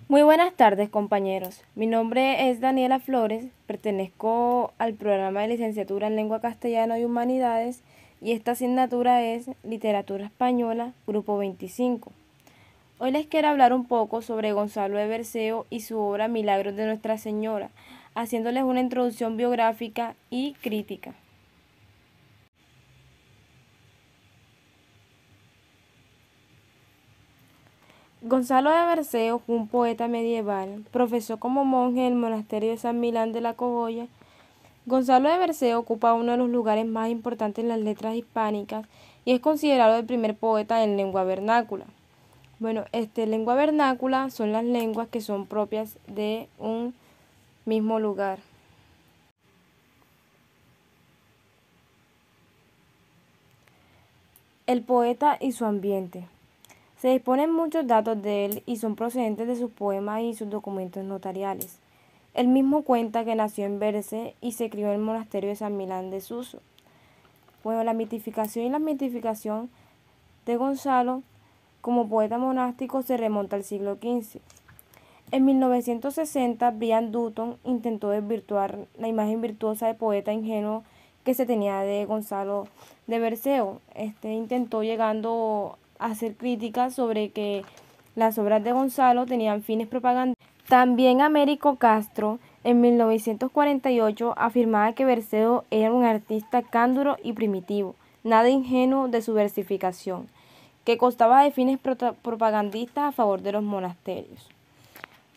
Muy buenas tardes, compañeros. Mi nombre es Daniela Flores, pertenezco al programa de licenciatura en Lengua Castellana y Humanidades y esta asignatura es Literatura Española, Grupo 25. Hoy les quiero hablar un poco sobre Gonzalo de Berceo y su obra Milagros de Nuestra Señora, haciéndoles una introducción biográfica y crítica. Gonzalo de Berceo fue un poeta medieval, profesó como monje en el monasterio de San Milán de la Cogolla. Gonzalo de Berceo ocupa uno de los lugares más importantes en las letras hispánicas y es considerado el primer poeta en lengua vernácula. Bueno, lengua vernácula son las lenguas que son propias de un mismo lugar. El poeta y su ambiente. Se disponen muchos datos de él y son procedentes de sus poemas y sus documentos notariales. Él mismo cuenta que nació en Berce y se crió en el monasterio de San Milán de Suso. Bueno, la mitificación y la mitificación de Gonzalo como poeta monástico se remonta al siglo XV. En 1960, Brian Dutton intentó desvirtuar la imagen virtuosa de poeta ingenuo que se tenía de Gonzalo de Berceo. Intentó llegando a hacer críticas sobre que las obras de Gonzalo tenían fines propagandísticos. También Américo Castro, en 1948, afirmaba que Berceo era un artista cánduro y primitivo, nada ingenuo de su versificación, que constaba de fines propagandistas a favor de los monasterios.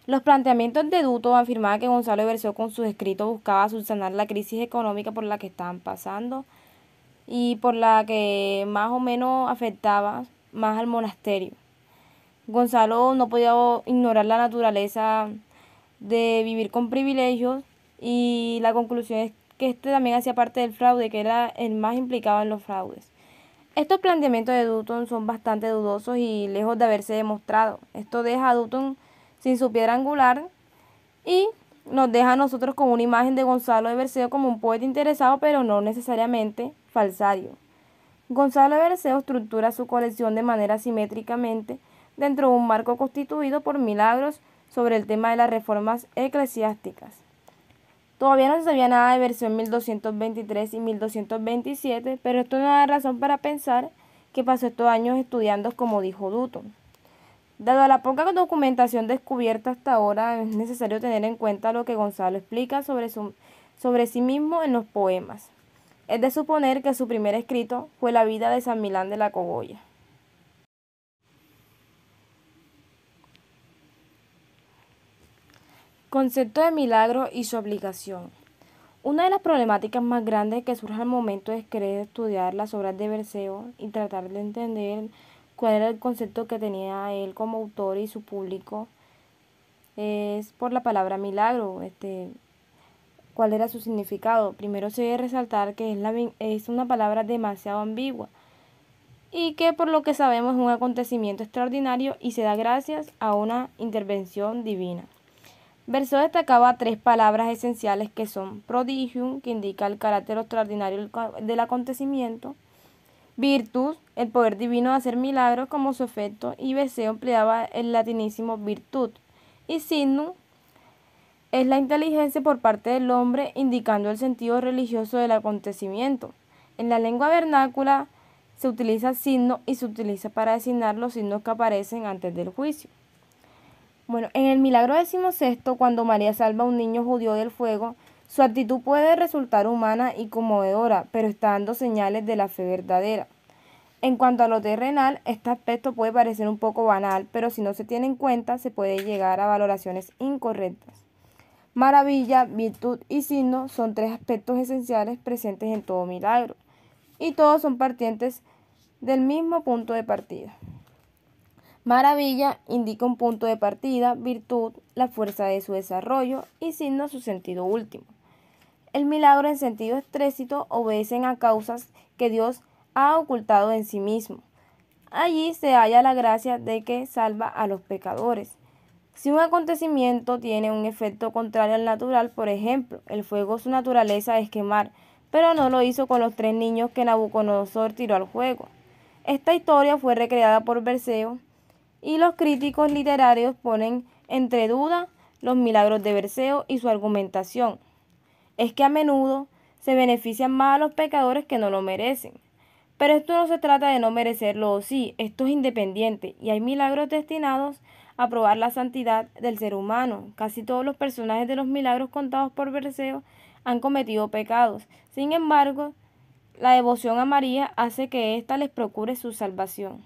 Los planteamientos de Dutton afirmaban que Gonzalo de Berceo con sus escritos buscaba subsanar la crisis económica por la que estaban pasando y por la que más o menos afectaba más al monasterio. Gonzalo no podía ignorar la naturaleza de vivir con privilegios y la conclusión es que también hacía parte del fraude, que era el más implicado en los fraudes. Estos planteamientos de Dutton son bastante dudosos y lejos de haberse demostrado. Esto deja a Dutton sin su piedra angular y nos deja a nosotros con una imagen de Gonzalo de Berceo como un poeta interesado, pero no necesariamente falsario. Gonzalo de Berceo estructura su colección de manera simétricamente dentro de un marco constituido por milagros sobre el tema de las reformas eclesiásticas. Todavía no se sabía nada de Berceo en 1223 y 1227, pero esto no da razón para pensar que pasó estos años estudiando como dijo Dutton. Dado la poca documentación descubierta hasta ahora, es necesario tener en cuenta lo que Gonzalo explica sobre sí mismo en los poemas. Es de suponer que su primer escrito fue la vida de San Milán de la Cogolla. Concepto de milagro y su aplicación. Una de las problemáticas más grandes que surge al momento es querer estudiar las obras de Berceo y tratar de entender cuál era el concepto que tenía él como autor y su público es por la palabra milagro, cuál era su significado. Primero se debe resaltar que es una palabra demasiado ambigua y que por lo que sabemos es un acontecimiento extraordinario y se da gracias a una intervención divina. Berceo destacaba tres palabras esenciales que son prodigium, que indica el carácter extraordinario del acontecimiento, virtus, el poder divino de hacer milagros como su efecto, y Berceo empleaba el latinísimo virtud, y signum es la inteligencia por parte del hombre indicando el sentido religioso del acontecimiento. En la lengua vernácula se utiliza signo y se utiliza para designar los signos que aparecen antes del juicio. Bueno, en el milagro XVI, cuando María salva a un niño judío del fuego, su actitud puede resultar humana y conmovedora, pero está dando señales de la fe verdadera. En cuanto a lo terrenal, este aspecto puede parecer un poco banal, pero si no se tiene en cuenta, se puede llegar a valoraciones incorrectas. Maravilla, virtud y signo son tres aspectos esenciales presentes en todo milagro, y todos son partientes del mismo punto de partida. Maravilla indica un punto de partida, virtud, la fuerza de su desarrollo y signo su sentido último. El milagro en sentido extrésito obedecen a causas que Dios ha ocultado en sí mismo. Allí se halla la gracia de que salva a los pecadores. Si un acontecimiento tiene un efecto contrario al natural, por ejemplo, el fuego su naturaleza es quemar, pero no lo hizo con los 3 niños que Nabucodonosor tiró al fuego. Esta historia fue recreada por Berceo y los críticos literarios ponen entre duda los milagros de Berceo y su argumentación. Es que a menudo se benefician más a los pecadores que no lo merecen. Pero esto no se trata de no merecerlo o sí, esto es independiente y hay milagros destinados a probar la santidad del ser humano. Casi todos los personajes de los milagros contados por Berceo han cometido pecados. Sin embargo, la devoción a María hace que ésta les procure su salvación.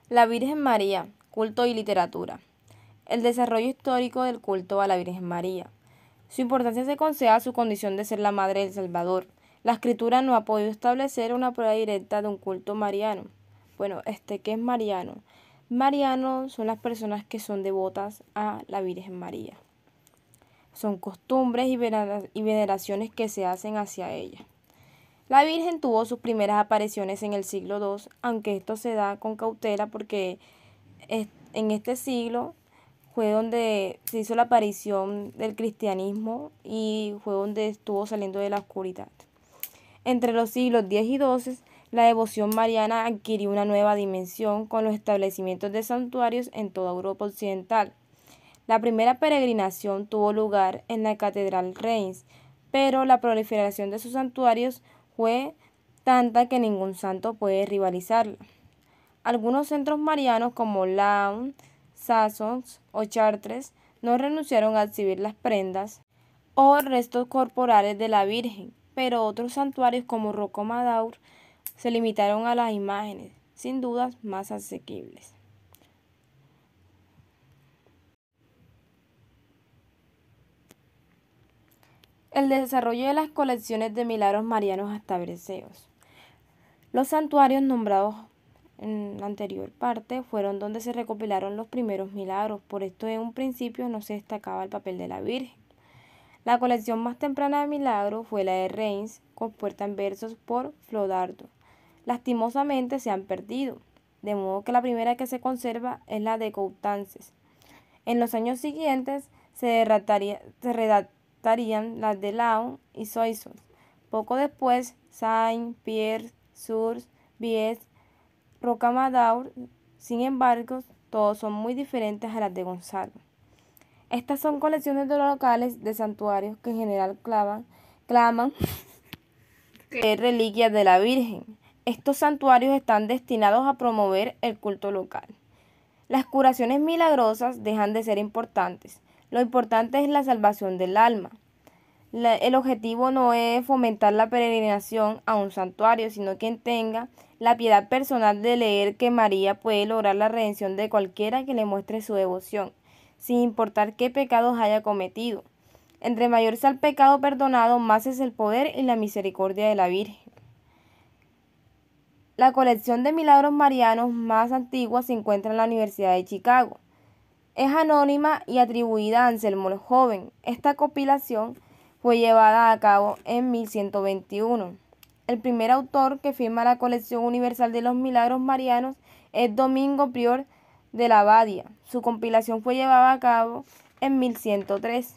La Virgen María, culto y literatura. El desarrollo histórico del culto a la Virgen María. Su importancia se concede a su condición de ser la Madre del Salvador. La Escritura no ha podido establecer una prueba directa de un culto mariano. Bueno, ¿qué es mariano? Mariano son las personas que son devotas a la Virgen María. Son costumbres y veneraciones que se hacen hacia ella. La Virgen tuvo sus primeras apariciones en el siglo II, aunque esto se da con cautela porque en este siglo fue donde se hizo la aparición del cristianismo y fue donde estuvo saliendo de la oscuridad. Entre los siglos X y XII, la devoción mariana adquirió una nueva dimensión con los establecimientos de santuarios en toda Europa occidental. La primera peregrinación tuvo lugar en la Catedral Reims, pero la proliferación de sus santuarios fue tanta que ningún santo puede rivalizarla. Algunos centros marianos como Laon, Sassons o Chartres no renunciaron a exhibir las prendas o restos corporales de la Virgen, pero otros santuarios como Rocamadour se limitaron a las imágenes, sin dudas más asequibles. El desarrollo de las colecciones de milagros marianos hasta Berceos. Los santuarios nombrados en la anterior parte fueron donde se recopilaron los primeros milagros, por esto en un principio no se destacaba el papel de la Virgen. La colección más temprana de milagros fue la de Reims, compuesta en versos por Flodardo. Lastimosamente se han perdido, de modo que la primera que se conserva es la de Coutances. En los años siguientes se redactarían las de Laon y Soissons. Poco después, Saint-Pierre, Tours, Bies, Rocamadour. Sin embargo, todos son muy diferentes a las de Gonzalo. Estas son colecciones de locales de santuarios que en general claman que reliquias de la Virgen. Estos santuarios están destinados a promover el culto local. Las curaciones milagrosas dejan de ser importantes. Lo importante es la salvación del alma. El objetivo no es fomentar la peregrinación a un santuario, sino quien tenga la piedad personal de leer que María puede lograr la redención de cualquiera que le muestre su devoción, sin importar qué pecados haya cometido. Entre mayor sea el pecado perdonado, más es el poder y la misericordia de la Virgen. La colección de milagros marianos más antigua se encuentra en la Universidad de Chicago. Es anónima y atribuida a Anselmo el Joven. Esta compilación fue llevada a cabo en 1121. El primer autor que firma la colección universal de los milagros marianos es Domingo Prior de la Abadía. Su compilación fue llevada a cabo en 1103.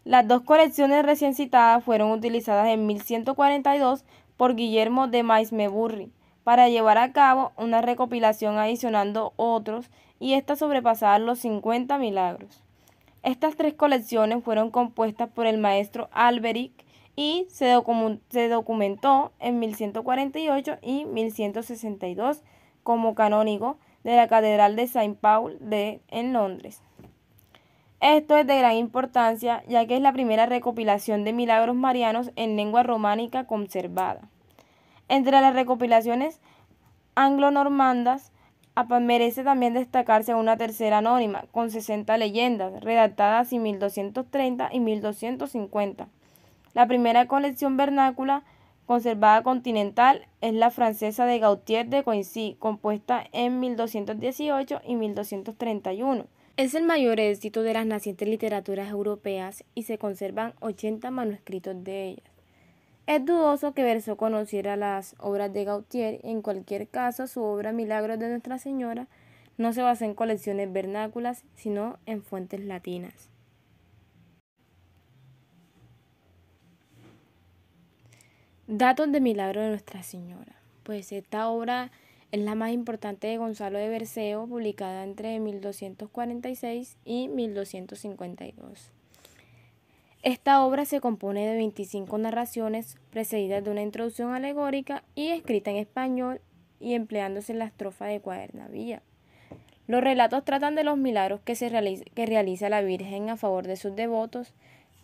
Las dos colecciones recién citadas fueron utilizadas en 1142 por Guillermo de Maismeburri para llevar a cabo una recopilación adicionando otros y éstas sobrepasaban los 50 milagros. Estas tres colecciones fueron compuestas por el maestro Alberic y se documentó en 1148 y 1162 como canónigo de la Catedral de Saint Paul en Londres. Esto es de gran importancia ya que es la primera recopilación de milagros marianos en lengua románica conservada. Entre las recopilaciones anglo-normandas merece también destacarse una tercera anónima, con 60 leyendas, redactadas en 1230 y 1250. La primera colección vernácula conservada continental es la francesa de Gautier de Coincy, compuesta en 1218 y 1231. Es el mayor éxito de las nacientes literaturas europeas y se conservan 80 manuscritos de ellas. Es dudoso que Berceo conociera las obras de Gautier. En cualquier caso, su obra Milagros de Nuestra Señora no se basa en colecciones vernáculas, sino en fuentes latinas. Datos de Milagros de Nuestra Señora. pues esta obra es la más importante de Gonzalo de Berceo, publicada entre 1246 y 1252. Esta obra se compone de 25 narraciones precedidas de una introducción alegórica y escrita en español y empleándose en la estrofa de Cuadernavilla. Los relatos tratan de los milagros que realiza la Virgen a favor de sus devotos.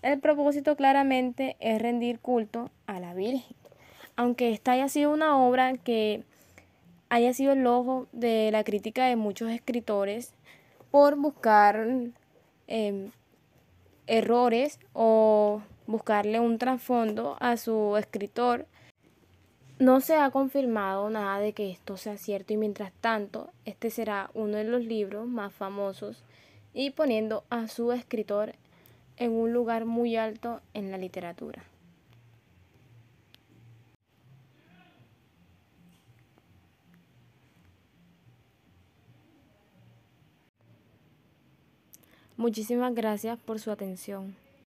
El propósito claramente es rendir culto a la Virgen. Aunque esta haya sido una obra que haya sido el ojo de la crítica de muchos escritores por buscar errores o buscarle un trasfondo a su escritor, no se ha confirmado nada de que esto sea cierto y mientras tanto este será uno de los libros más famosos y poniendo a su escritor en un lugar muy alto en la literatura. Muchísimas gracias por su atención.